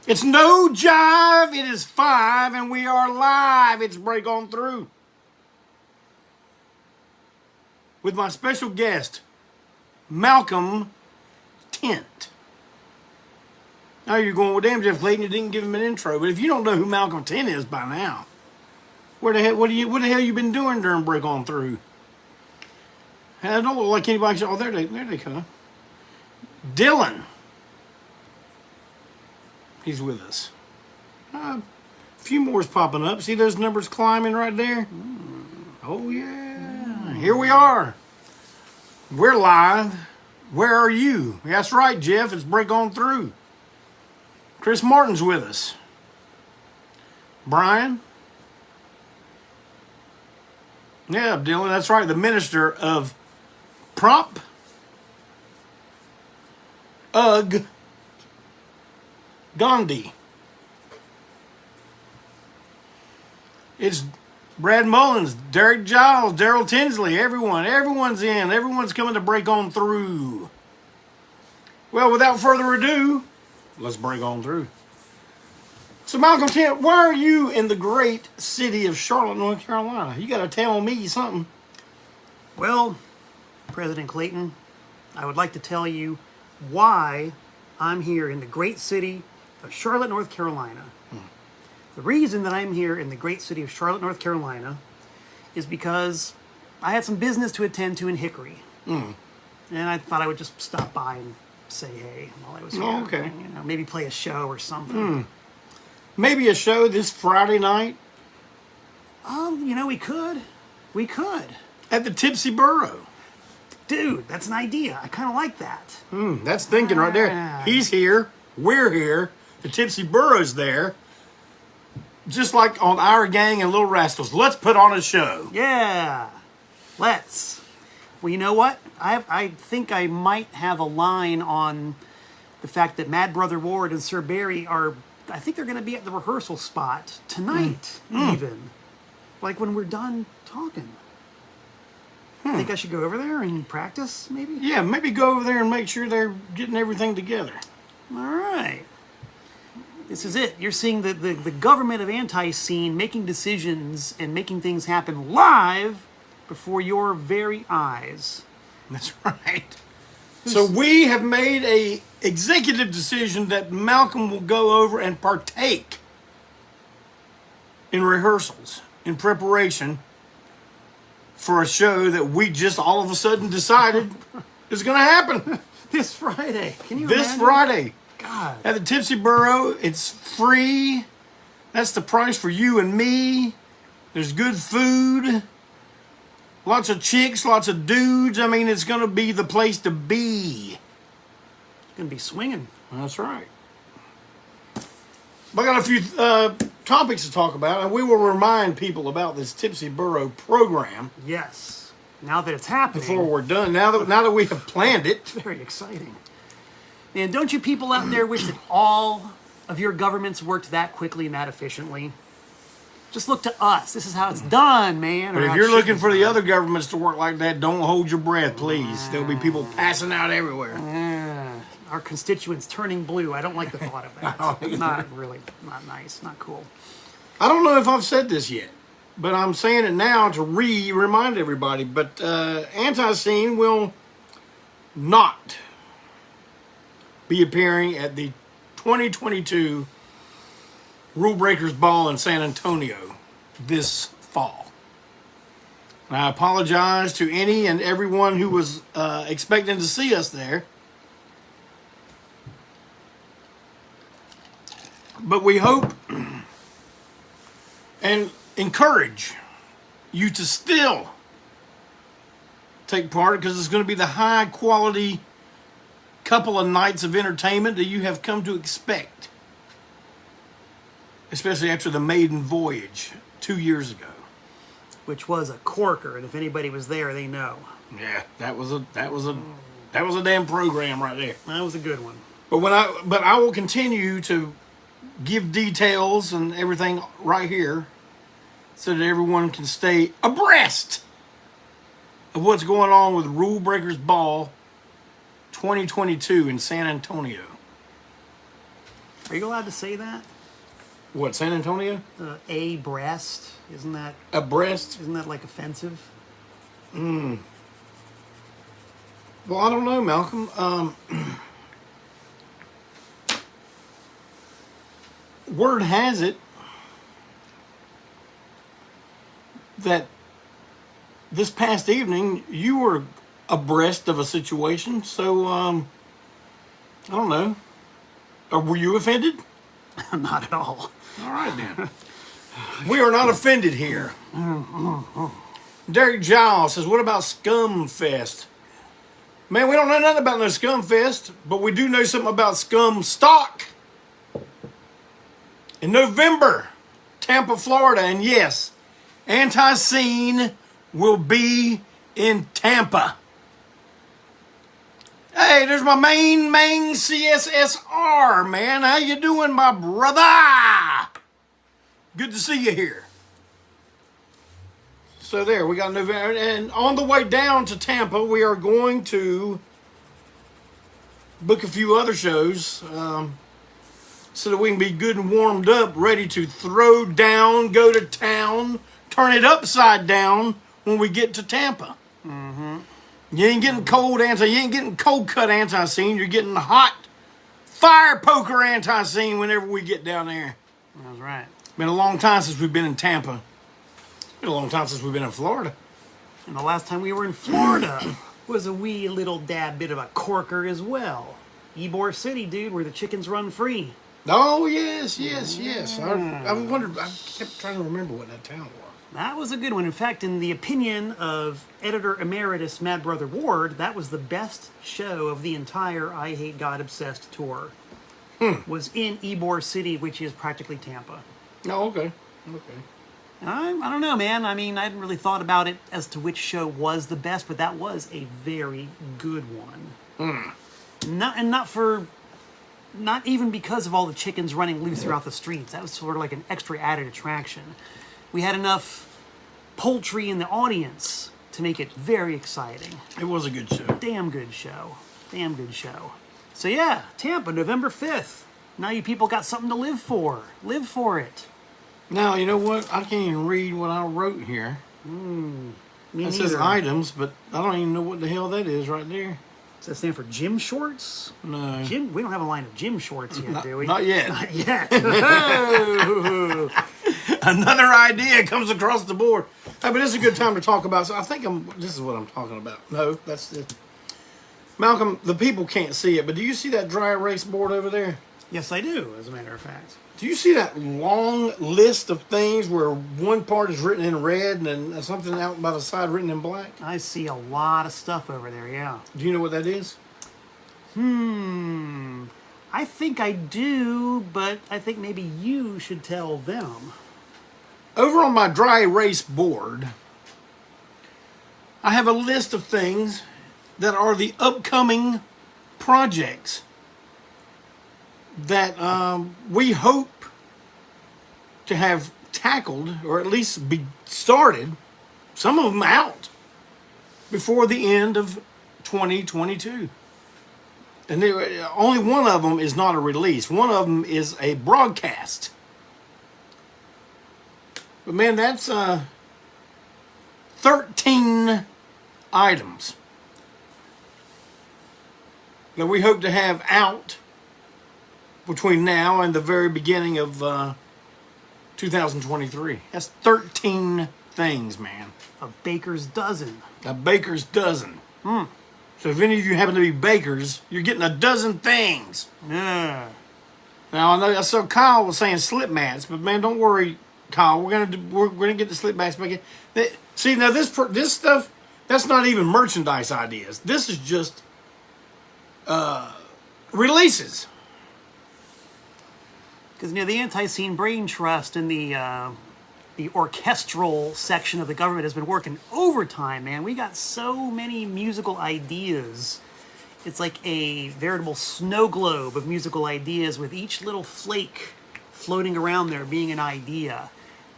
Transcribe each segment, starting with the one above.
It's no jive. It is 5, and we are live. It's Break On Through with my special guest, Malcolm Tent. Now you're going, well, damn, Jeff Clayton, you didn't give him an intro. But if you don't know who Malcolm Tent is by now, what the hell you been doing during Break On Through? And I don't look like anybody. Oh, there they come. Dylan. He's with us. A few more is popping up. See those numbers climbing right there? Oh, yeah. Here we are. We're live. Where are you? That's right, Jeff. It's Break On Through. Chris Martin's with us. Brian? Yeah, Dylan, that's right. The minister of Prop Ugh Gandhi. It's Brad Mullins, Derek Giles, Daryl Tinsley, everyone's in. Everyone's coming to break on through. Well, without further ado, let's break on through. So, Malcolm Tent, why are you in the great city of Charlotte, North Carolina? You got to tell me something. Well, President Clayton, I would like to tell you why I'm here in the great city of Charlotte, North Carolina. The reason that I'm here in the great city of Charlotte, North Carolina is because I had some business to attend to in Hickory. And I thought I would just stop by and say hey while I was here. Oh, okay. You know, maybe play a show or something. Maybe a show this Friday night You know, we could. We could. at the Tipsy Burro. Dude, that's an idea. I kind of like that. That's thinking right there. He's here. We're here. The Tipsy Burro's there. Just like on Our Gang and Little Rascals. Let's put on a show. Yeah, let's. Well, you know what? I think I might have a line on the fact that Mad Brother Ward and Sir Barry are, I think they're going to be at the rehearsal spot tonight, even. Like when we're done talking. Think I should go over there and practice, maybe? Yeah, maybe go over there and make sure they're getting everything together. All right. This is it. You're seeing the government of ANTiSEEN making decisions and making things happen live before your very eyes. That's right. So we have made a executive decision that Malcolm will go over and partake in rehearsals, in preparation for a show that we just all of a sudden decided is going to happen. This Friday. Can you This imagine? Friday. God. At the Tipsy Burro, it's free. That's the price for you and me. There's good food. Lots of chicks, lots of dudes. I mean, it's going to be the place to be. It's going to be swinging. That's right. I got a few topics to talk about, and we will remind people about this Tipsy Burro program Yes. Now that it's happening. before we're done. Now that we have planned it. Very exciting. Man, don't you people out there wish that all of your governments worked that quickly and that efficiently? Just look to us. This is how it's done, man. But if you're looking for the other governments to work like that, don't hold your breath, please. There'll be people passing out everywhere. Our constituents turning blue. I don't like the thought of that. Not really. Not nice. Not cool. I don't know if I've said this yet, but I'm saying it now to remind everybody. But ANTiSEEN will not be appearing at the 2022 Rule Breakers Ball in San Antonio this fall. And I apologize to any and everyone who was expecting to see us there. But we hope and encourage you to still take part, because it's going to be the high quality couple of nights of entertainment that you have come to expect, especially after the maiden voyage 2 years ago, Which was a corker, and if anybody was there, they know. Yeah, that was a damn program right there. That was a good one. But I will continue to give details and everything right here so that everyone can stay abreast of what's going on with Rule Breakers Ball 2022 in San Antonio. Are you allowed to say that? What, San Antonio? A breast? Isn't that Abreast? isn't that like offensive? Well, I don't know, Malcolm. Word has it that this past evening you were abreast of a situation, so I don't know. Or were you offended? Not at all. All right then. We are not offended here. Derek Giles says, "What about Scum Fest?" Man, we don't know nothing about no Scum Fest, but we do know something about Scum Stock. In November, Tampa, Florida, and yes, ANTiSEEN will be in Tampa. Hey, there's my main CSSR, man. How you doing, my brother? Good to see you here. So there, we got November, and on the way down to Tampa, we are going to book a few other shows so that we can be good and warmed up, ready to throw down, go to town, turn it upside down when we get to Tampa. You ain't getting you ain't getting cold cut ANTiSEEN. You're getting hot fire poker ANTiSEEN whenever we get down there. That's right. Been a long time since we've been in Tampa. Been a long time since we've been in Florida. And the last time we were in Florida was a wee little dab bit of a corker as well. Ybor City, dude, where the chickens run free. Oh yes. I wondered. I kept trying to remember what that town was. That was a good one. In fact, in the opinion of editor emeritus Mad Brother Ward, that was the best show of the entire I Hate God Obsessed tour. Was in Ybor City, which is practically Tampa. Oh, okay. I don't know, man. I mean, I hadn't really thought about it as to which show was the best, but that was a very good one. Not even because of all the chickens running loose throughout the streets. That was sort of like an extra added attraction. We had enough poultry in the audience to make it very exciting. It was a good show. Damn good show. So yeah, Tampa, November 5th. Now you people got something to live for. Live for it. Now, you know what? I can't even read what I wrote here. It says items, but I don't even know what the hell that is right there. Does that stand for gym shorts? No. We don't have a line of gym shorts yet, do we? Not yet. Not yet. Another idea comes across the board. Hey, but this is a good time to talk about. So I think this is what I'm talking about. No, that's it. Malcolm, the people can't see it, but do you see that dry erase board over there? Yes, I do, as a matter of fact. Do you see that long list of things where one part is written in red and then something out by the side written in black? I see a lot of stuff over there, yeah. Do you know what that is? I think I do, but I think maybe you should tell them. Over on my dry erase board, I have a list of things that are the upcoming projects that we hope to have tackled, or at least be started, some of them out, before the end of 2022. And only one of them is not a release. One of them is a broadcast. But man, that's 13 items that we hope to have out between now and the very beginning of 2023. That's 13 things, man. A baker's dozen. A baker's dozen. So if any of you happen to be bakers, you're getting a dozen things. Yeah. Now I saw Kyle was saying slip mats, but man, don't worry, Kyle. We're gonna get the slip mats back in. See, now this stuff, that's not even merchandise ideas. This is just releases. Because the ANTiSEEN Brain Trust and the orchestral section of the government has been working overtime, man. We got so many musical ideas. It's like a veritable snow globe of musical ideas with each little flake floating around there being an idea.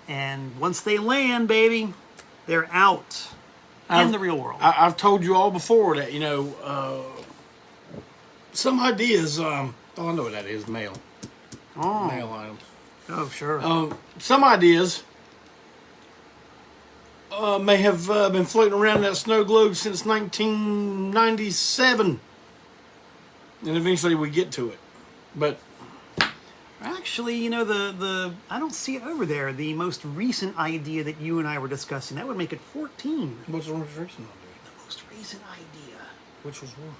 And once they land, baby, they're out in the real world. I've told you all before that, some ideas, I know what that is, mail. mail items. Oh, sure. Some ideas may have been floating around that snow globe since 1997. And eventually we get to it. But Actually, you know, the I don't see it over there. The most recent idea that you and I were discussing, that would make it 14. what's the most recent idea? The most recent idea. Which was one?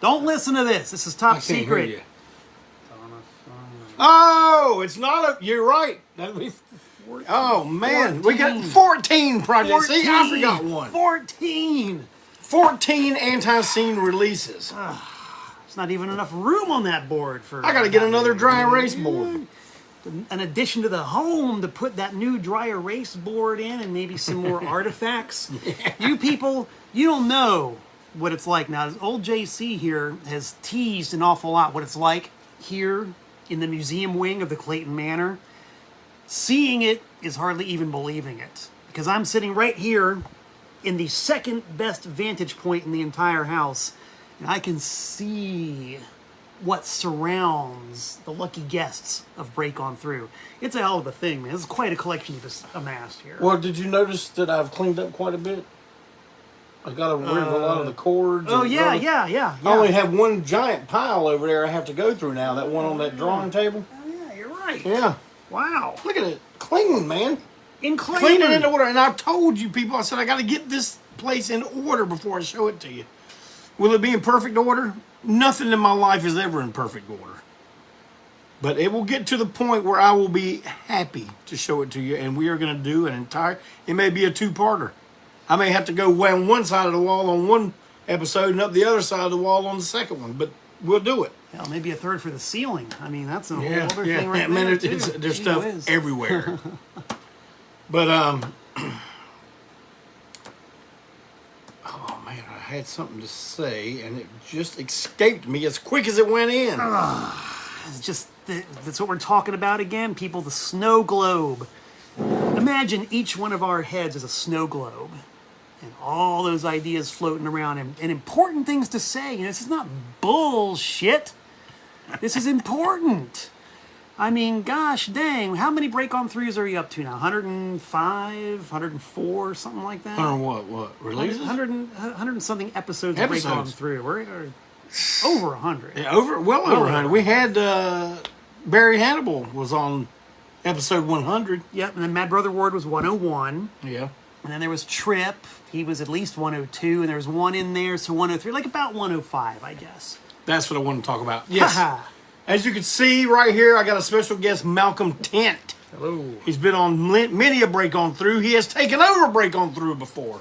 Don't listen to this. This is top I can't secret. hear you. Oh, it's not a. You're right. That'd be. Oh man, 14. we got 14 projects. See, I forgot one. 14. 14 ANTiSEEN releases. There's not even enough room on that board for. I got to get another dry erase board. An addition to the home to put that new dry erase board in and maybe some more artifacts. Yeah. You people, you don't know what it's like now. Old JC here has teased an awful lot what it's like here in the museum wing of the Clayton Manor. Seeing it is hardly even believing it, because I'm sitting right here in the second best vantage point in the entire house, and I can see what surrounds the lucky guests of Break On Through. It's a hell of a thing, man. This is quite a collection you've amassed here. Well, did you notice that I've cleaned up quite a bit? I got rid of a lot of the cords. Oh, yeah. I only have one giant pile over there I have to go through now, that one on that drawing table. Oh, yeah, you're right. Yeah. Wow. Look at it. Clean, man. In Clayton. Clean it into order. And I told you people, I said, I got to get this place in order before I show it to you. Will it be in perfect order? Nothing in my life is ever in perfect order. But it will get to the point where I will be happy to show it to you. And we are going to do an entire, it may be a two-parter. I may have to go on one side of the wall on one episode and up the other side of the wall on the second one. But we'll do it. Hell, maybe a third for the ceiling. I mean, that's a whole other thing right man, there, there's stuff everywhere. But, oh man, I had something to say, and it just escaped me as quick as it went in. It's just, that's what we're talking about again, people, the snow globe. Imagine each one of our heads is a snow globe. And all those ideas floating around and important things to say. You know, this is not bullshit. This is important. I mean, gosh dang, how many Break On Throughs are you up to now? 105, 104, something like that? 100 what? Releases? 100 and something episodes of Break On Through. We're over 100. Yeah, well over 100. We had Barry Hannibal was on episode 100. Yep, and then Mad Brother Ward was 101. Yeah. And then there was Trip. He was at least 102, and there was one in there, so 103, like about 105, I guess. That's what I want to talk about. Yes. As you can see right here, I got a special guest, Malcolm Tent. Hello. He's been on many a Break On Through. He has taken over Break On Through before.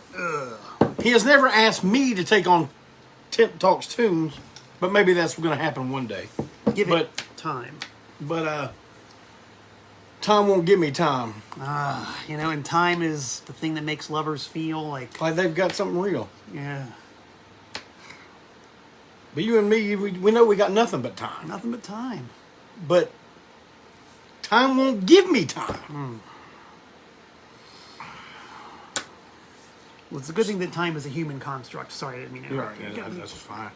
He has never asked me to take on Tent Talks Tunes, but maybe that's going to happen one day. Give it time. But time won't give me time. You know, and time is the thing that makes lovers feel like they've got something real. Yeah. But you and me, we know we got nothing but time. Nothing but time. But time won't give me time. Well, it's a good thing that time is a human construct. Sorry, I didn't mean to interrupt. Right, that's fine.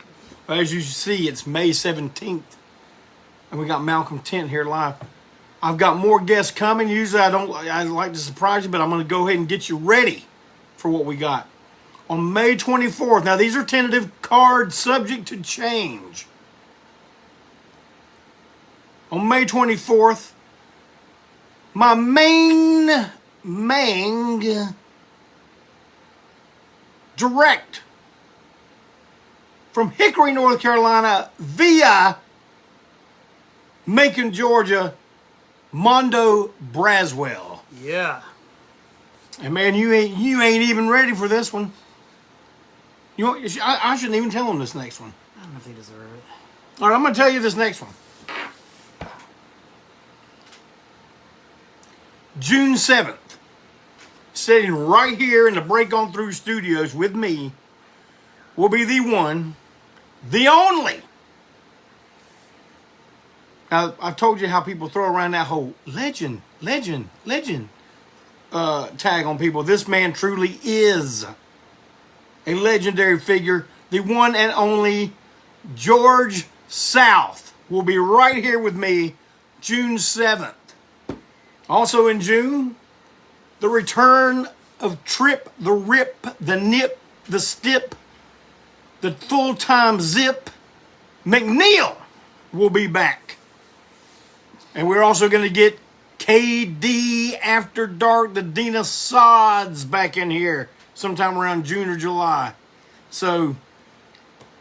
As you see, it's May 17th. And we got Malcolm Tent here live. I've got more guests coming. Usually I like to surprise you, but I'm going to go ahead and get you ready for what we got. On May 24th, now these are tentative cards subject to change. On May 24th, my main direct from Hickory, North Carolina via Macon, Georgia, Mondo Braswell. Yeah. And man, you ain't even ready for this one. You know, I shouldn't even tell them this next one. I don't know if they deserve it. All right, I'm going to tell you this next one. June 7th, sitting right here in the Break On Through studios with me, will be the one, the only. Now, I've told you how people throw around that whole legend tag on people. This man truly is a legendary figure, the one and only George South will be right here with me June 7th. Also in June, the return of Trip, the Rip, the Nip, the Stip, the full-time Zip, McNeil will be back. And we're also going to get KD After Dark, the Dina Sods back in here sometime around June or July. So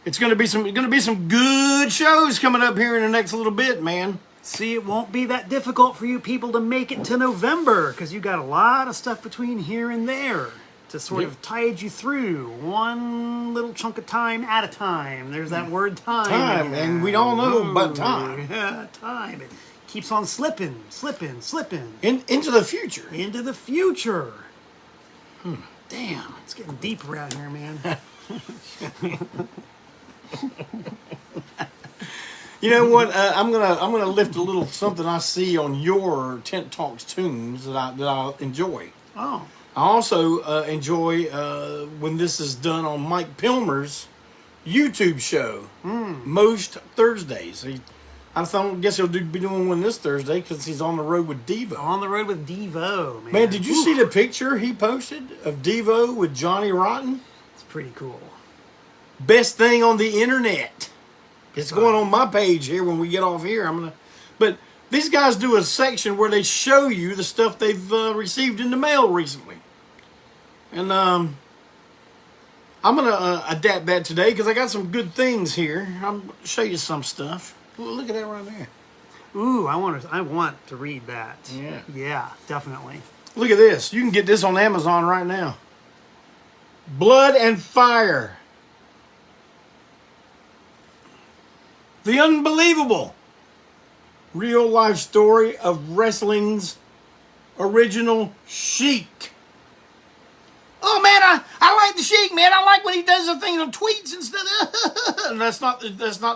it's going to be some good shows coming up here in the next little bit, man. See, it won't be that difficult for you people to make it to November because you got a lot of stuff between here and there to sort of tide you through one little chunk of time at a time. There's that word time. Time, and we all know about time. Yeah, time. It keeps on slipping. Into the future. Into the future. Damn, it's getting deep around here, man. You know what? I'm gonna lift a little something I see on your Tent Talks tunes that I enjoy. Oh. I also enjoy when this is done on Mike Pilmer's YouTube show most Thursdays. I guess he'll be doing one this Thursday because he's on the road with Devo. On the road with Devo, man. Man, did you see the picture he posted of Devo with Johnny Rotten? It's pretty cool. Best thing on the internet. It's going on my page here when we get off here. But these guys do a section where they show you the stuff they've received in the mail recently. And I'm going to adapt that today because I got some good things here. I'll show you some stuff. Look at that right there. Ooh, I want to read that. Yeah. Yeah, definitely. Look at this. You can get this on Amazon right now. Blood and Fire. The unbelievable real life story of wrestling's original Sheik. Oh man, I like the Sheik, man. I like when he does the thing on tweets and stuff. And that's not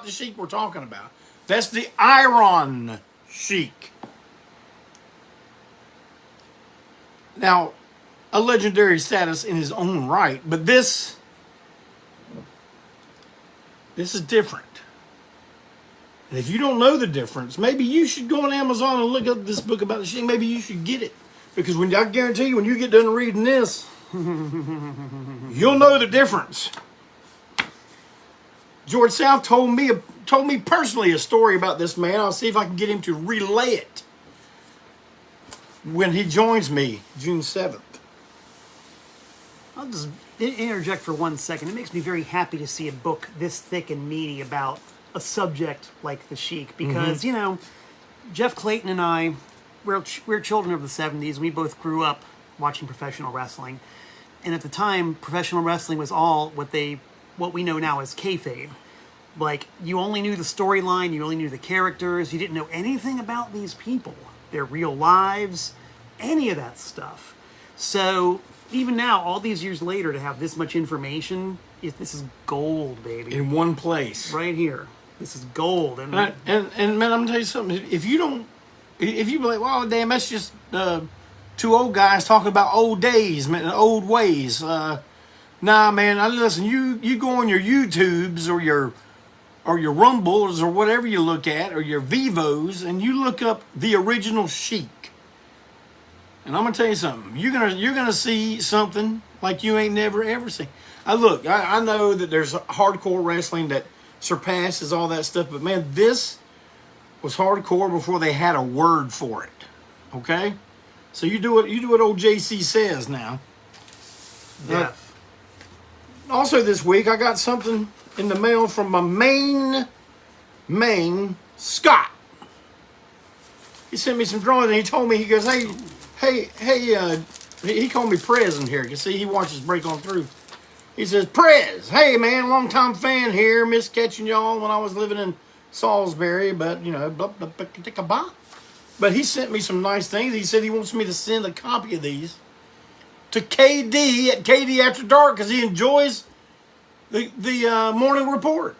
the Sheik we're talking about. That's the Iron Sheik. Now, a legendary status in his own right, but this is different. And if you don't know the difference, maybe you should go on Amazon and look up this book about the Sheik. Maybe you should get it. Because I guarantee you, when you get done reading this, you'll know the difference. George South told me personally a story about this man. I'll see if I can get him to relay it when he joins me June 7th. I'll just interject for 1 second. It makes me very happy to see a book this thick and meaty about a subject like the Sheik because, you know, Jeff Clayton and I, we're children of the 70s. And we both grew up watching professional wrestling. And at the time, professional wrestling was all what we know now as kayfabe. Like, you only knew the storyline, you only knew the characters, you didn't know anything about these people, their real lives, any of that stuff. So, even now, all these years later, to have this much information, this is gold, baby. In one place. Right here. This is gold. And man, I'm gonna tell you something. If you be like, well, damn, that's just two old guys talking about old days, man, old ways. Nah, man. Listen, you go on your YouTubes or your Rumbles or whatever you look at, or your Vivos, and you look up the original Sheik. And I'm gonna tell you something. You're gonna see something like you ain't never ever seen. I know that there's hardcore wrestling that surpasses all that stuff, but man, this was hardcore before they had a word for it. Okay, so you do what old JC says now. yeah. Also this week, I got something in the mail from my main Scott. He sent me some drawings and he told me, he goes, hey, he called me Prez in here. You can see he watches Break On Through. He says, Prez, hey man, long time fan here. Missed catching y'all when I was living in Salisbury, but you know, blah, blah, blah, blah, blah. But he sent me some nice things. He said he wants me to send a copy of these to KD at KD After Dark because he enjoys the morning report,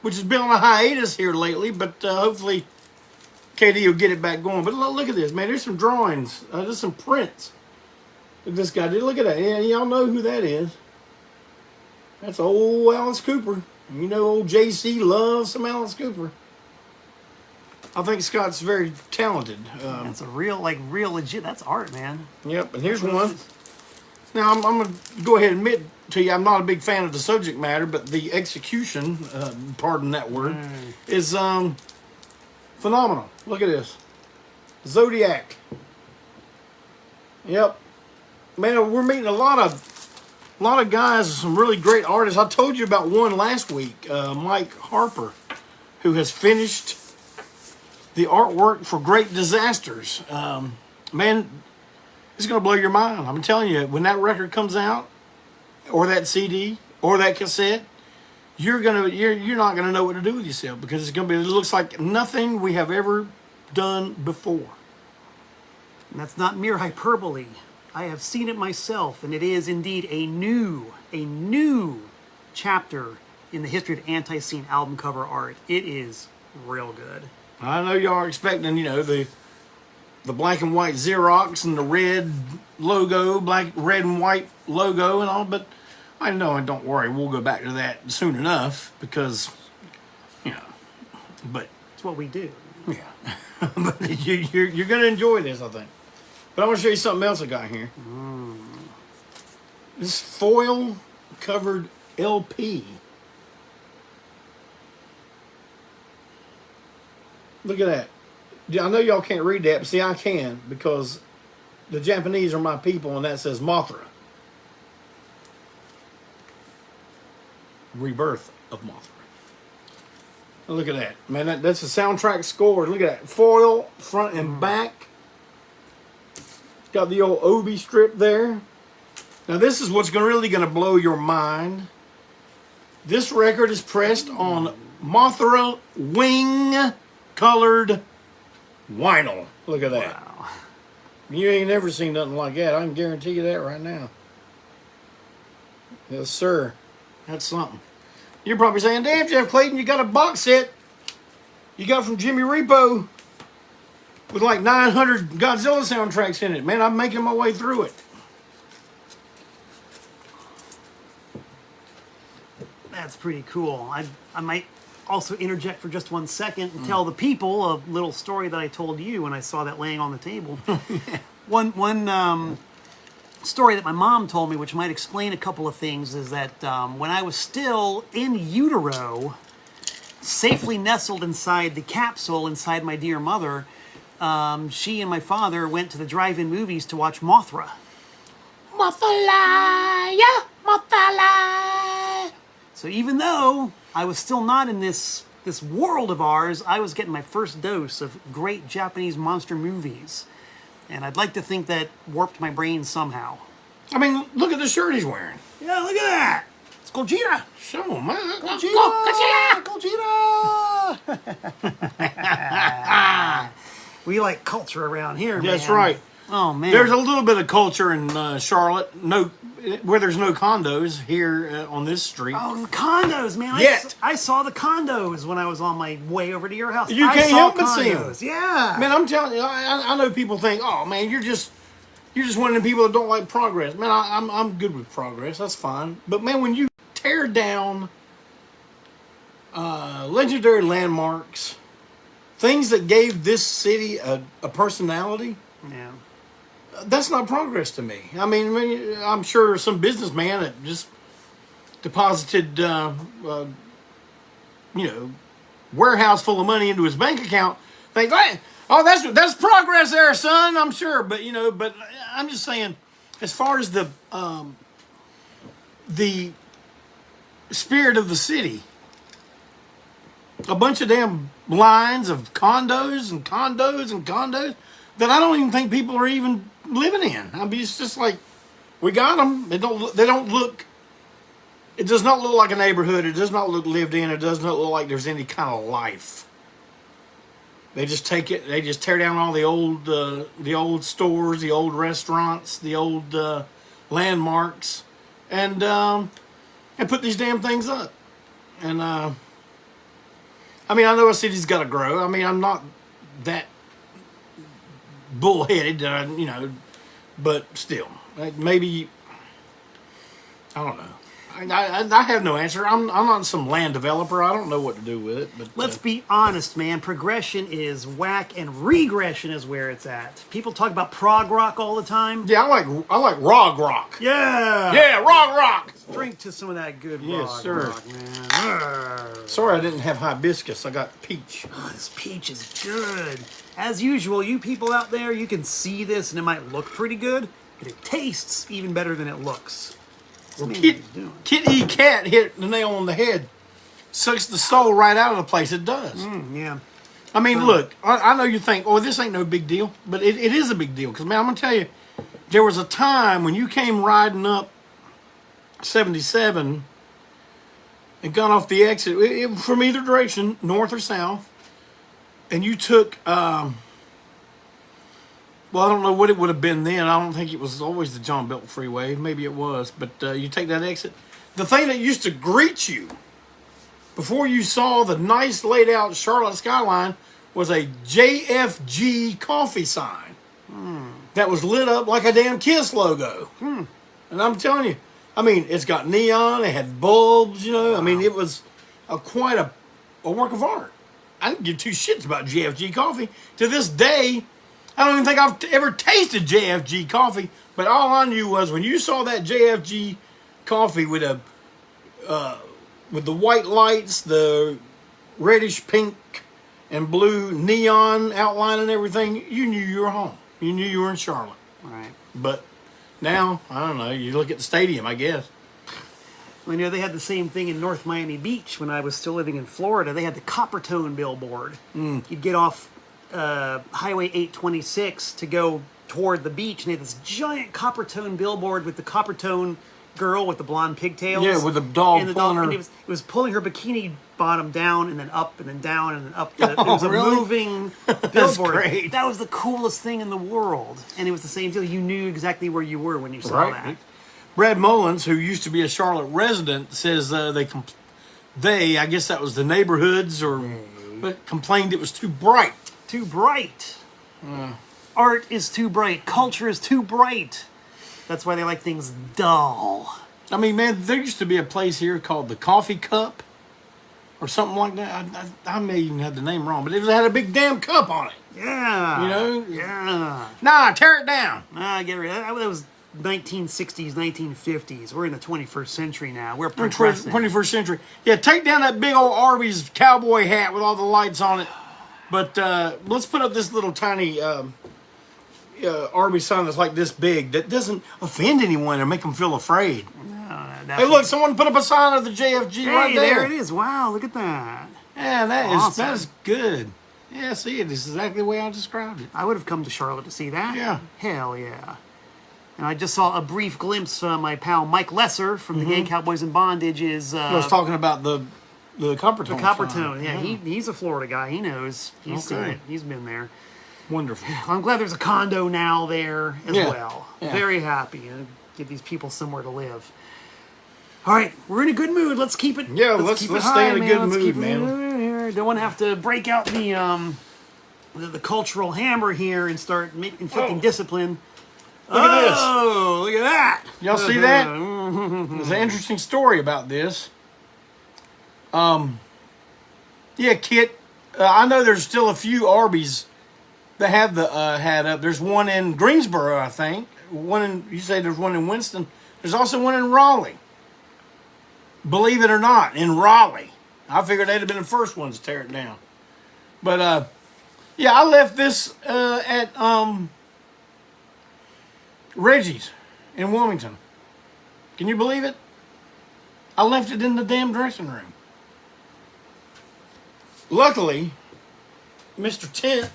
which has been on a hiatus here lately, but hopefully KD will get it back going. But look at this, man. There's some drawings. There's some prints that this guy did. Look at that. Yeah, y'all know who that is. That's old Alice Cooper. You know, old JC loves some Alice Cooper. I think Scott's very talented. That's a real legit. That's art, man. Yep, and here's one. Now, I'm going to go ahead and admit to you, I'm not a big fan of the subject matter, but the execution, pardon that word, is phenomenal. Look at this. Zodiac. Yep. Man, we're meeting a lot of guys, some really great artists. I told you about one last week, Mike Harper, who has finished the artwork for Great Disasters. Man, it's going to blow your mind. I'm telling you, when that record comes out, or that CD, or that cassette, you're not gonna know what to do with yourself, because it looks like nothing we have ever done before. And that's not mere hyperbole. I have seen it myself, and it is indeed a new chapter in the history of ANTiSEEN album cover art. It is real good. I know y'all are expecting, the black and white Xerox and the red logo, red and white logo and all, but I know, and don't worry, we'll go back to that soon enough, because, but it's what we do. Yeah, but you're going to enjoy this, I think. But I want to show you something else I got here. This foil covered LP. Look at that. I know y'all can't read that, but see, I can, because the Japanese are my people, and that says Mothra. Rebirth of Mothra. Look at that. Man, that's a soundtrack score. Look at that. Foil, front and back. Got the old Obi strip there. Now, this is what's really going to blow your mind. This record is pressed on Mothra wing colored vinyl. Look at that. Wow. You ain't never seen nothing like that. I can guarantee you that right now. Yes, sir. That's something. You're probably saying, damn, Jeff Clayton, you got a box set you got from Jimmy Repo with like 900 Godzilla soundtracks in it. Man, I'm making my way through it. That's pretty cool. I might also interject for just 1 second and tell the people a little story that I told you when I saw that laying on the table. One story that my mom told me, which might explain a couple of things, is that when I was still in utero, safely nestled inside the capsule inside my dear mother, she and my father went to the drive-in movies to watch Mothra. Mothra, yeah, Mothra. So even though I was still not in this world of ours, I was getting my first dose of great Japanese monster movies. And I'd like to think that warped my brain somehow. I mean, look at the shirt he's wearing. Yeah, look at that. It's Gogeta. So, man. Gogeta. We like culture around here, man. That's right. Oh, man. There's a little bit of culture in Charlotte, where there's no condos here on this street. Oh, condos, man. Yet. I saw the condos when I was on my way over to your house. You can't help but see them. Yeah. Man, I'm telling you, I know people think, oh, man, you're just one of the people that don't like progress. Man, I'm good with progress. That's fine. But, man, when you tear down legendary landmarks, things that gave this city a personality, Yeah. that's not progress to me. I mean, I'm sure some businessman that just deposited, warehouse full of money into his bank account think, oh, that's progress there, son. I'm sure, but I'm just saying, as far as the spirit of the city, a bunch of damn lines of condos and condos and condos that I don't even think people are even living in. I mean, it's just like, we got them. They don't look. It does not look like a neighborhood. It does not look lived in. It does not look like there's any kind of life. They just take it. They just tear down all the old stores, the old restaurants, the old landmarks, and put these damn things up. And I mean, I know a city's got to grow. I mean, I'm not that bullheaded, but still, maybe, I don't know. I have no answer. I'm not some land developer. I don't know what to do with it. But Let's be honest, man. Progression is whack, and regression is where it's at. People talk about prog rock all the time. yeah, I like rock. Yeah. Yeah, rock. Drink to some of that good Yes, sir. rock, man. Sorry, I didn't have hibiscus. I got peach. Oh, this peach is good. As usual, you people out there, you can see this, and it might look pretty good, but it tastes even better than it looks. Well, Kitty Cat hit the nail on the head. Sucks the soul right out of the place. It does. Yeah. I mean, look, I know you think, oh, this ain't no big deal, but it is a big deal. Because, man, I'm going to tell you, there was a time when you came riding up 77 and got off the exit from either direction, north or south, and you took, well, I don't know what it would have been then. I don't think it was always the John Belton Freeway. Maybe it was. But you take that exit. The thing that used to greet you before you saw the nice laid out Charlotte skyline was a JFG coffee sign that was lit up like a damn Kiss logo. And I'm telling you, I mean, it's got neon. It had bulbs, you know. Wow. I mean, it was quite a work of art. I didn't give two shits about JFG coffee. To this day, I don't even think I've ever tasted JFG coffee, but all I knew was when you saw that JFG coffee with the white lights, the reddish pink and blue neon outline and everything, you knew you were home. You knew you were in Charlotte. Right. But now, I don't know, you look at the stadium, I guess. Well, you know, they had the same thing in North Miami Beach when I was still living in Florida. They had the Coppertone billboard. You'd get off Highway 826 to go toward the beach, and they had this giant Coppertone billboard with the Coppertone girl with the blonde pigtails. Yeah, with the dog and pulling her. And it was pulling her bikini bottom down and then up and then down and then up. It was a really? moving That's billboard. great. That was the coolest thing in the world. And it was the same deal. You knew exactly where you were when you saw Right. that. Brad Mullins, who used to be a Charlotte resident, says they, I guess that was the neighborhoods, but complained it was too bright. Too bright. Art is too bright. Culture is too bright. That's why they like things dull. I mean, man, there used to be a place here called the Coffee Cup or something like that. I may even have the name wrong, but it had a big damn cup on it. Yeah. You know? Yeah. Nah, tear it down. Get rid of that. That was 1960s, 1950s. We're in the 21st century now. We're progressing. 21st century. Yeah, take down that big old Arby's cowboy hat with all the lights on it. But let's put up this little tiny Arby's sign that's like this big that doesn't offend anyone or make them feel afraid. No, hey, look, someone put up a sign of the JFG right there. There it is. Wow, look at that. Yeah, Awesome. that is good. Yeah, see, it is exactly the way I described it. I would have come to Charlotte to see that. Yeah. Hell yeah. And I just saw a brief glimpse. My pal Mike Lesser from the Gang Cowboys in Bondage is... I was talking about the Coppertone. The Coppertone, yeah. He's a Florida guy. He knows. He's seen Okay. it. He's been there. Wonderful. I'm glad there's a condo now there as well. Yeah. Very happy. And give these people somewhere to live. All right, we're in a good mood. Let's keep it. Yeah, let's keep it stay high, in a man. good Let's mood, keep it man. here. Don't want to have to break out the cultural hammer here and start inflicting discipline. Look at this. Oh, look at that. Y'all see that? There's an interesting story about this. Yeah, Kit, I know there's still a few Arby's that have the hat up. There's one in Greensboro, I think. You say there's one in Winston. There's also one in Raleigh. Believe it or not, in Raleigh. I figured they'd have been the first ones to tear it down. But, yeah, I left this at Reggie's in Wilmington. Can you believe it? I left it in the damn dressing room. Luckily, Mr. Tent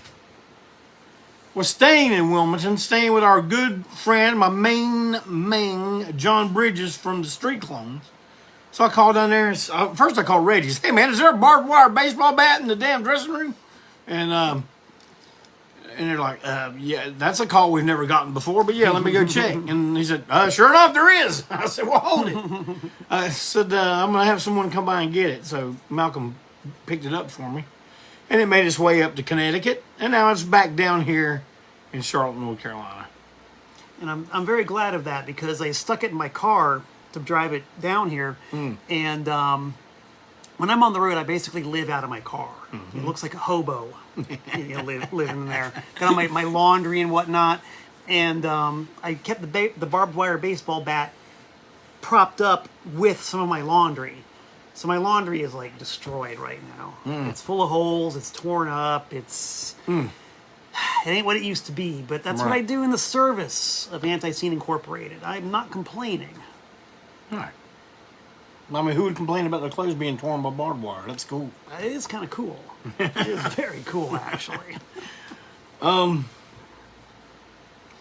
was staying in Wilmington, staying with our good friend, my main John Bridges from the Street Clones. So I called down there. First I called Reggie's. Hey, man, is there a barbed wire baseball bat in the damn dressing room? And they're like, yeah, that's a call we've never gotten before, but yeah, let me go check. And he said, sure enough, there is. I said, well, hold it. I said, I'm going to have someone come by and get it. So Malcolm picked it up for me. And it made its way up to Connecticut. And now it's back down here in Charlotte, North Carolina. And I'm very glad of that because I stuck it in my car to drive it down here, and when I'm on the road, I basically live out of my car. It looks like a hobo, living in there. Got my laundry and whatnot, and I kept the barbed wire baseball bat propped up with some of my laundry. So my laundry is like destroyed right now. It's full of holes. It's torn up. It's it ain't what it used to be. But that's what I do in the service of ANTiSEEN Incorporated. I'm not complaining. All right. I mean, who would complain about their clothes being torn by barbed wire? That's cool. It is kind of cool. It is very cool, actually. I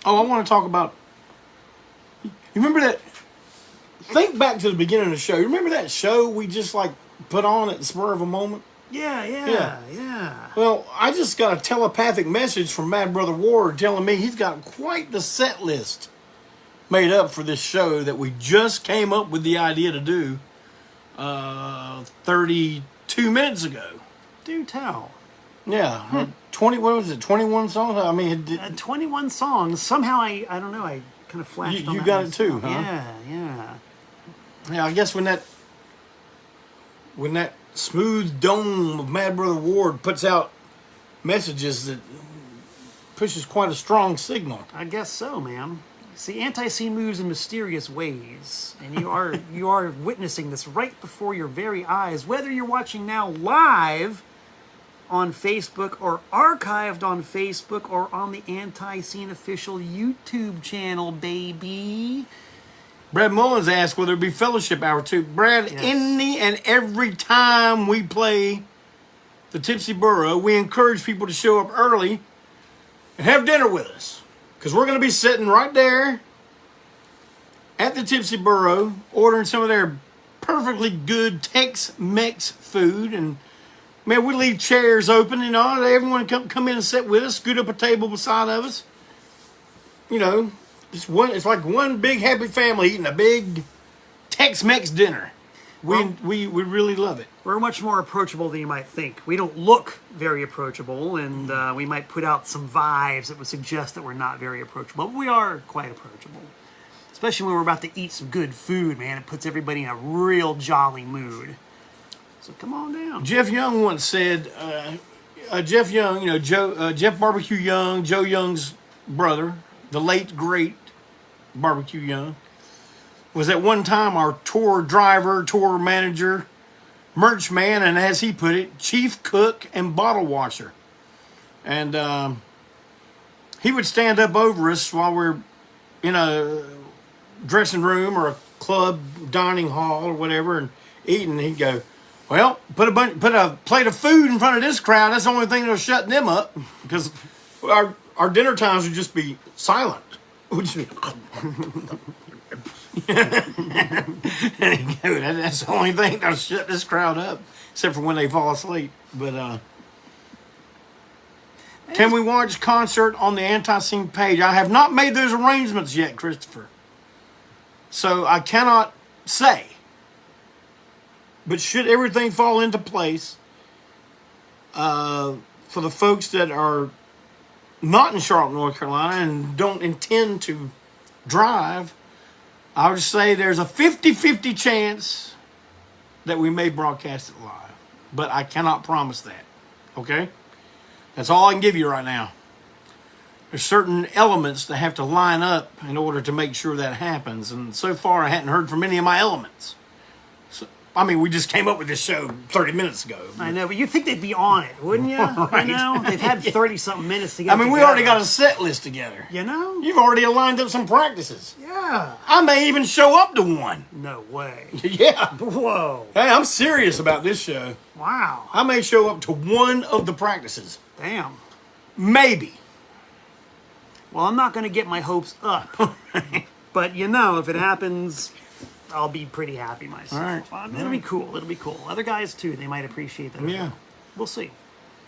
want to talk about. You remember that? Think back to the beginning of the show. You remember that show we just like put on at the spur of a moment? Yeah. Well, I just got a telepathic message from Mad Brother Ward telling me he's got quite the set list made up for this show that we just came up with the idea to do 32 minutes ago. Do tell. Yeah. 21 songs? I mean, 21 songs. Somehow, I don't know, I kind of flashed on you that got it too, huh? Yeah. Yeah, I guess when that smooth dome of Mad Brother Ward puts out messages, that pushes quite a strong signal. I guess so, man. See, ANTiSEEN moves in mysterious ways, and you are witnessing this right before your very eyes, whether you're watching now live on Facebook or archived on Facebook or on the ANTiSEEN official YouTube channel, baby. Brad Mullins asked, will there be fellowship hour too? Brad, Yes. any and every time we play the Tipsy Burro, we encourage people to show up early and have dinner with us. Because we're going to be sitting right there at the Tipsy Burro, ordering some of their perfectly good Tex-Mex food. And, man, we leave chairs open, you know, everyone come in and sit with us, scoot up a table beside of us. You know, it's like one big happy family eating a big Tex-Mex dinner. We really love it. We're much more approachable than you might think. We don't look very approachable, and we might put out some vibes that would suggest that we're not very approachable. But we are quite approachable. Especially when we're about to eat some good food, man. It puts everybody in a real jolly mood. So come on down. Jeff Young once said, Jeff Young, you know, Jeff Barbecue Young, Joe Young's brother, the late, great Barbecue Young, was at one time our tour driver, tour manager, merch man, and as he put it, chief cook and bottle washer. And he would stand up over us while we're in a dressing room or a club dining hall or whatever and eating. He'd go, well, put a plate of food in front of this crowd. That's the only thing that'll shut them up, because our dinner times would just be silent. We'd just be that's the only thing that'll shut this crowd up, except for when they fall asleep. But can we watch concert on the ANTiSEEN page? I have not made those arrangements yet, Christopher, so I cannot say. But should everything fall into place, for the folks that are not in Charlotte, North Carolina, and don't intend to drive, I would say there's a 50-50 chance that we may broadcast it live. But I cannot promise that. Okay? That's all I can give you right now. There's certain elements that have to line up in order to make sure that happens. And so far, I hadn't heard from any of my elements. So, I mean, we just came up with this show 30 minutes ago. I know, but you'd think they'd be on it, wouldn't you? Right. You know, they've had 30-something minutes to get I mean, we already got a set list together. You know? You've already lined up some practices. Yeah. I may even show up to one. No way. Yeah. Whoa. Hey, I'm serious about this show. Wow. I may show up to one of the practices. Damn. Maybe. Well, I'm not going to get my hopes up. But, you know, if it happens, I'll be pretty happy myself. All right. It'll be cool. It'll be cool. Other guys, too, they might appreciate that. Yeah. We'll see.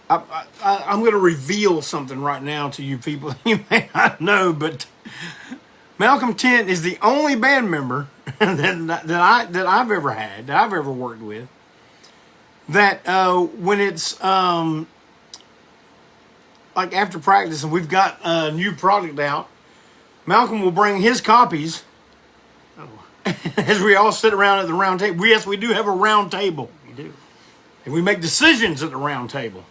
I'm going to reveal something right now to you people. You may not know, but Malcolm Tent is the only band member that I've ever had, that I've ever worked with, that when it's like after practice and we've got a new product out, Malcolm will bring his copies as we all sit around at the round table. Yes, we do have a round table. We do. And we make decisions at the round table.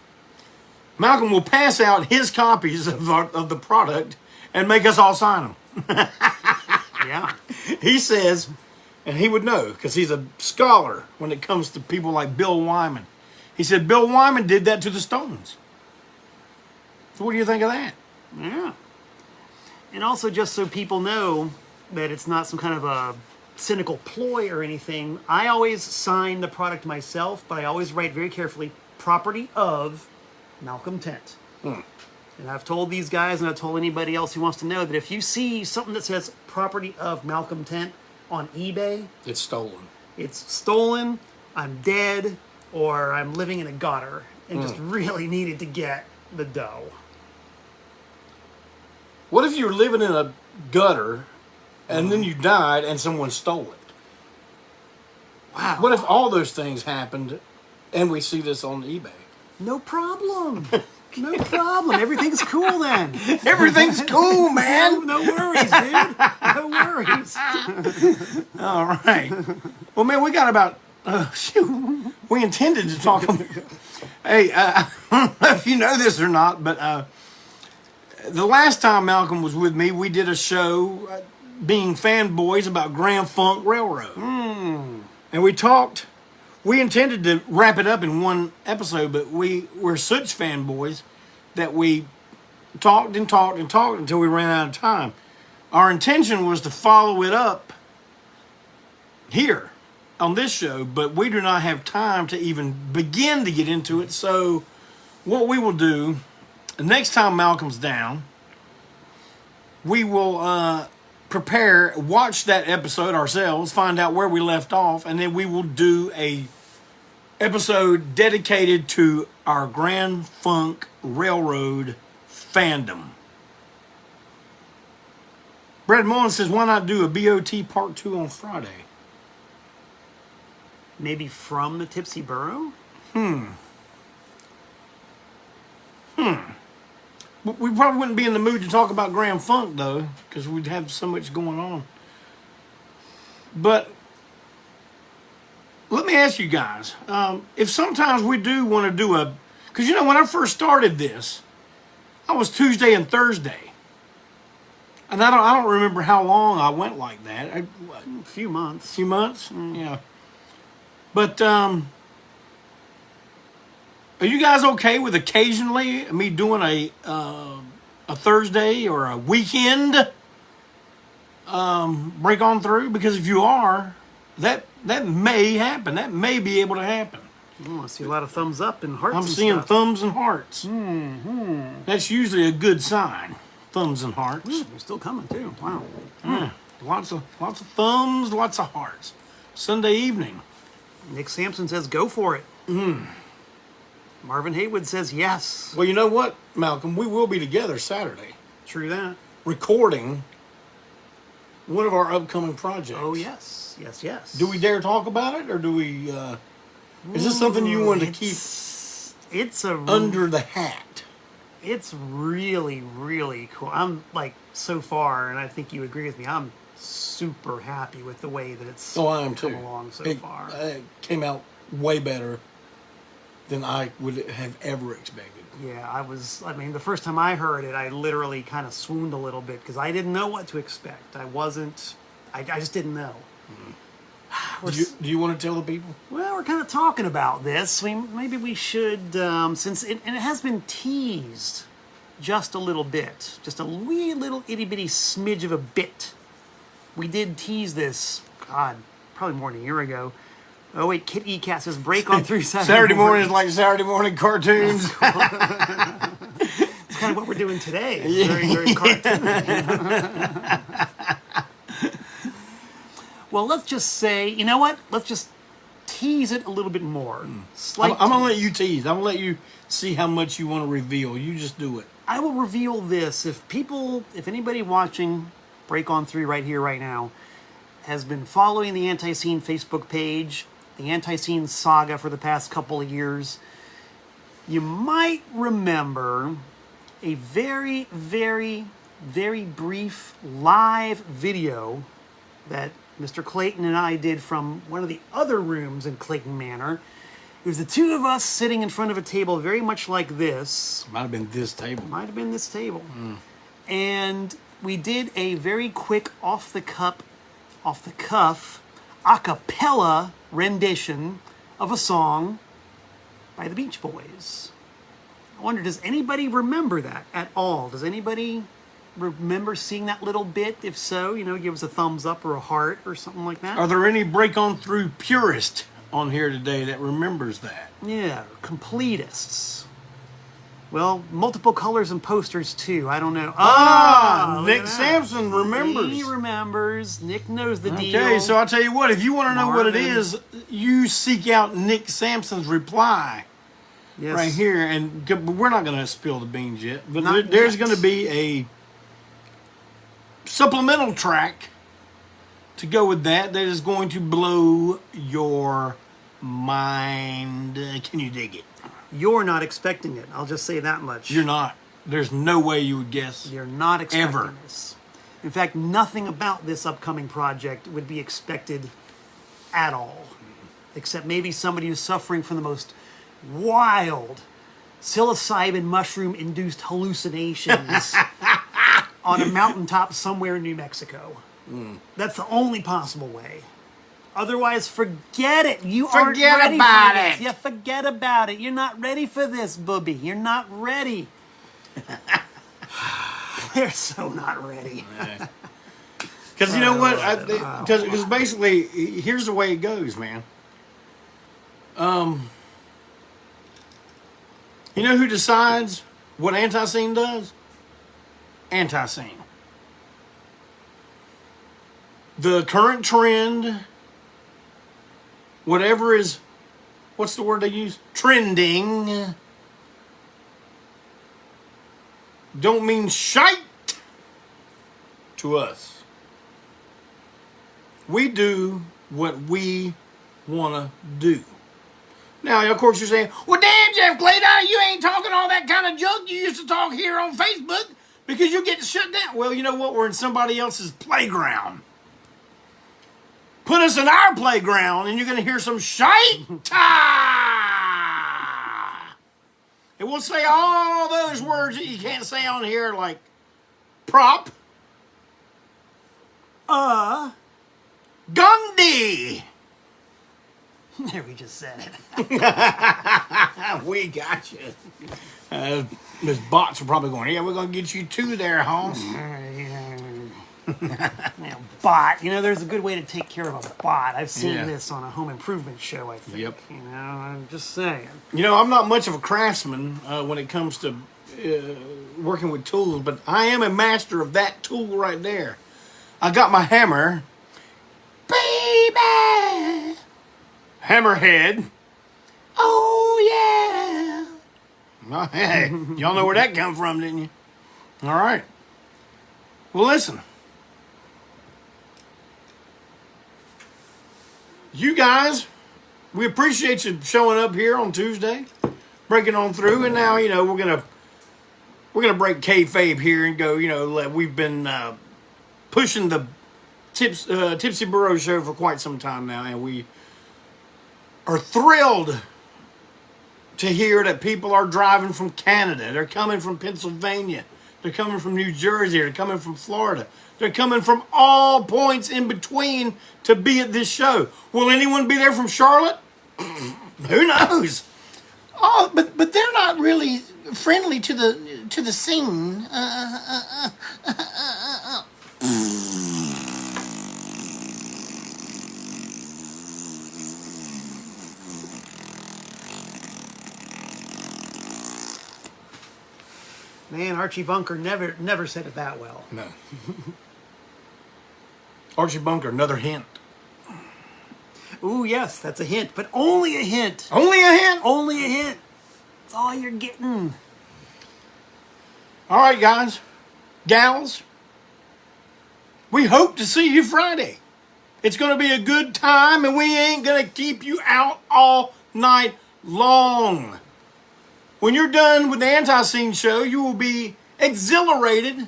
Malcolm will pass out his copies of the product and make us all sign them. Yeah. He says, and he would know because he's a scholar when it comes to people like Bill Wyman. He said Bill Wyman did that to the Stones. So what do you think of that? Yeah. And also, just so people know that it's not some kind of a cynical ploy or anything, I always sign the product myself, but I always write very carefully, property of Malcolm Tent. And I've told these guys, and I've told anybody else who wants to know, that if you see something that says property of Malcolm Tent on eBay, It's stolen. it's stolen, I'm dead, or I'm living in a gutter and just really needed to get the dough. What if you were living in a gutter and then you died and someone stole it? Wow. What if all those things happened and we see this on eBay? No problem. No problem. Everything's cool then. Everything's cool, man. No worries, dude. No worries. All right. Well, man, we got about, shoot, we intended to talk. Hey, I don't know if you know this or not, but the last time Malcolm was with me, we did a show being fanboys about Grand Funk Railroad. And we intended to wrap it up in one episode, but we were such fanboys that we talked and talked and talked until we ran out of time. Our intention was to follow it up here on this show, but we do not have time to even begin to get into it. So what we will do, the next time Malcolm's down, we will watch that episode ourselves, find out where we left off, and then we will do a episode dedicated to our Grand Funk Railroad fandom. Brad Mullen says, why not do a BOT Part 2 on Friday? Maybe from the Tipsy Burrow? We probably wouldn't be in the mood to talk about Grand Funk, though, because we'd have so much going on. But let me ask you guys, if sometimes we do want to do because, when I first started this, I was Tuesday and Thursday. And I don't remember how long I went like that. A few months. Few months? Yeah. But are you guys okay with occasionally me doing a Thursday or a weekend break on through? Because if you are, that may happen. That may be able to happen. Oh, I see a lot of thumbs up and hearts. I'm and seeing stuff. thumbs and hearts. That's usually a good sign. Thumbs and hearts. They're still coming too. Wow. Yeah. Lots of thumbs, lots of hearts. Sunday evening. Nick Sampson says, "Go for it." Marvin Haywood says, "Yes." Well, you know what, Malcolm? We will be together Saturday, True that. recording one of our upcoming projects. Oh yes, yes, yes. Do we dare talk about it, or do we? Is this something you want to keep It's a under the hat? It's really, really cool. I'm like so far, and I think you agree with me. I'm super happy with the way that it's Oh, I am come too. along so far. It came out way better than I would have ever expected. Yeah, I mean, the first time I heard it, I literally kind of swooned a little bit because I didn't know what to expect. I just didn't know. Do you want to tell the people? Well, we're kind of talking about this. Maybe we should, since it has been teased just a little bit, just a wee little itty bitty smidge of a bit. We did tease this, God, probably more than a year ago. Oh wait, Kit E Cat says break on through Saturday morning is like Saturday morning cartoons. It's kind of what we're doing today. It's very, very cartoonish. Well, let's just say, you know what? Let's just tease it a little bit more. I'm going to let you tease. I'm going to let you see how much you want to reveal. You just do it. I will reveal this. If anybody watching Break On Through right here, right now, has been following the ANTiSEEN Facebook page, the ANTiSEEN saga for the past couple of years, you might remember a very, very, very brief live video that Mr. Clayton and I did from one of the other rooms in Clayton Manor. It was the two of us sitting in front of a table very much like this. Might have been this table. Might have been this table. And we did a very quick off the cuff a cappella rendition of a song by the Beach Boys. I wonder, does anybody remember that at all? Does anybody remember seeing that little bit? If so, give us a thumbs up or a heart or something like that. Are there any break-on-through purists on here today that remembers that? Yeah, completists. Well, multiple colors and posters too. I don't know. Nick Sampson remembers. He remembers. Nick knows the deal. Okay, so I'll tell you what. If you want to know what it is, you seek out Nick Sampson's reply right here. And we're not going to spill the beans yet. But there's going to be a supplemental track to go with that is going to blow your mind. Can you dig it? You're not expecting it. I'll just say that much. You're not. There's no way you would guess. You're not expecting ever. this. In fact, nothing about this upcoming project would be expected at all. Except maybe somebody who's suffering from the most wild psilocybin mushroom-induced hallucinations on a mountaintop somewhere in New Mexico. That's the only possible way. Otherwise, forget it. You aren't ready for this. Yeah, forget about it. You're not ready for this, booby. You're not ready. They're so not ready. Because you know what? Because basically, here's the way it goes, man. You know who decides what ANTiSEEN does? ANTiSEEN. The current trend, whatever is, what's the word they use? Trending. Don't mean shite to us. We do what we want to do. Now, of course, you're saying, well, damn, Jeff Clayton, you ain't talking all that kind of junk you used to talk here on Facebook because you get shut down. Well, you know what? We're in somebody else's playground. Put us in our playground and you're going to hear some shite. And we'll say all those words that you can't say on here, like prop, Gundy. There, we just said it. We got you. Those bots are probably going, yeah, we're going to get you two there, Holmes. Yeah, bot. There's a good way to take care of a bot. I've seen this on a home improvement show, I think. Yep. I'm just saying. I'm not much of a craftsman when it comes to working with tools, but I am a master of that tool right there. I got my hammer. Baby! Hammerhead. Oh, yeah. Oh, hey, y'all know where that come from, didn't you? All right. Well, listen. You guys, we appreciate you showing up here on Tuesday, breaking on through, and now we're gonna break kayfabe here and go. We've been pushing the Tipsy Burro show for quite some time now, and we are thrilled to hear that people are driving from Canada. They're coming from Pennsylvania. They're coming from New Jersey. They're coming from Florida. They're coming from all points in between to be at this show. Will anyone be there from Charlotte? Who knows? Oh, but they're not really friendly to the scene. Man, Archie Bunker never said it that well. No. Archie Bunker, another hint. Ooh, yes, that's a hint, but only a hint. Only a hint? Only a hint. That's all you're getting. All right, guys, gals, we hope to see you Friday. It's going to be a good time, and we ain't going to keep you out all night long. When you're done with the ANTiSEEN show, you will be exhilarated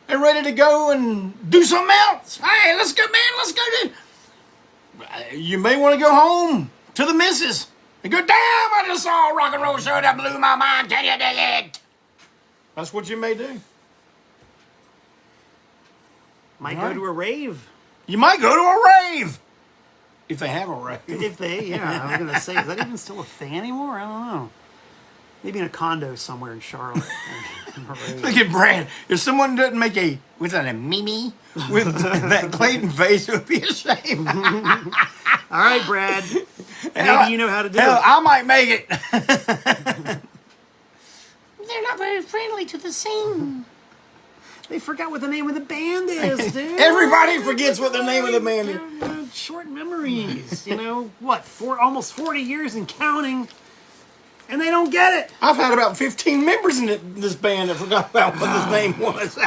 and ready to go and do something else. Hey, let's go, man. Let's go do. You may want to go home to the missus and go, damn, I just saw a rock and roll show that blew my mind. Can you dig it? That's what you may do. Might go to a rave. You might go to a rave. If they have a rave. If they, yeah, I was going to say, is that even still a thing anymore? I don't know. Maybe in a condo somewhere in Charlotte. Look at Brad. If someone doesn't make a Mimi with that Clayton face, it would be a shame. All right, Brad. Maybe you know how to do it. I might make it. They're not very friendly to the scene. They forgot what the name of the band is, dude. Everybody forgets what the name of the band is. Short memories. You know, what, almost 40 years and counting, and they don't get it. I've had about 15 members in this band that forgot about what his name was.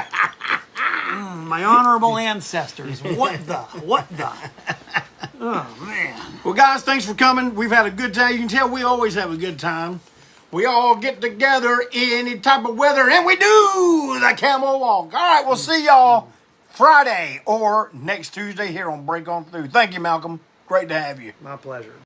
My honorable ancestors. What the? Oh, man. Well, guys, thanks for coming. We've had a good time. You can tell we always have a good time. We all get together any type of weather, and we do the camel walk. All right, we'll see y'all Friday or next Tuesday here on Break On Through. Thank you, Malcolm. Great to have you. My pleasure.